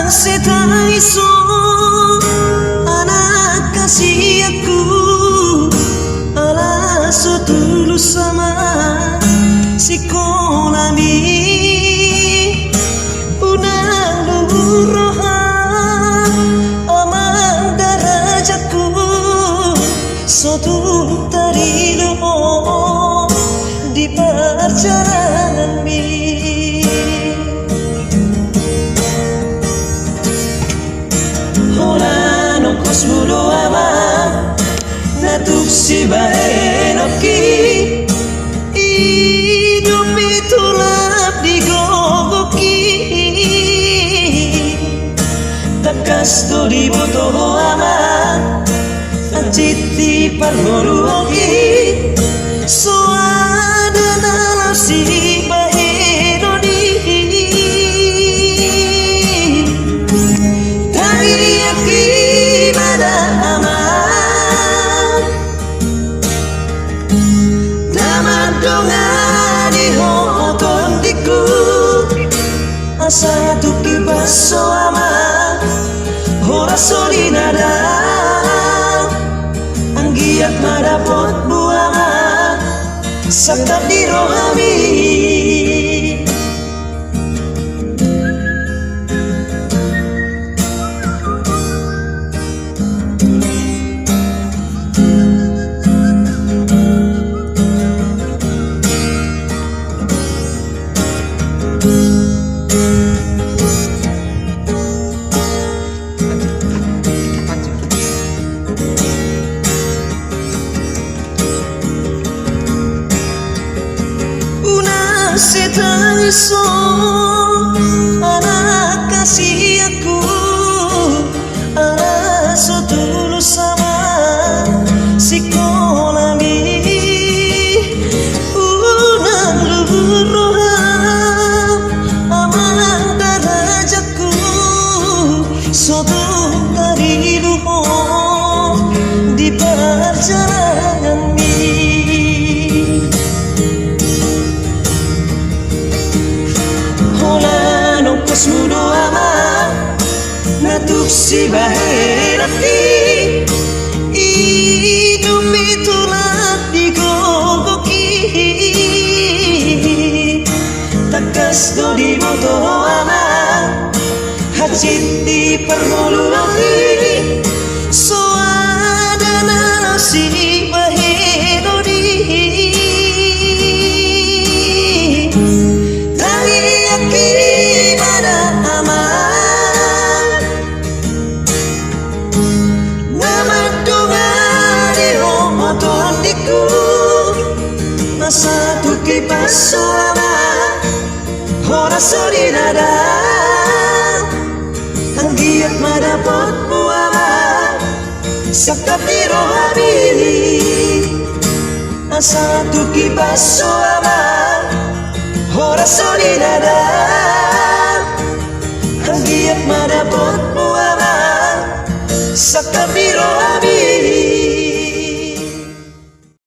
setaiso anak kasih aku ala setulus sama sikolami unang luroha aman darajatku sotu tarilu di perjalanan mi Mulo ama natuk si baenoki hidup itu lap digogoki takas to di boto ama aciti parmoluoki so ada dalam si baenoni asa tuki baso ama hora soli nada anggiat madapot buama sakap di rohami setaiso anak kasih aku ala setulus sama sikolami unang luroha aman darajatku sotu dari luho di perjalanan mi mudo ama natuk si baherati hidup itu lap digogoki takas do di moto ama hacit di permoluloki so ada nana si baherati satu kipas suara hora soli nada anggiat madapot buama sakap di rohami satu kipas suara hora soli nada anggiat madapot buama sakap di rohami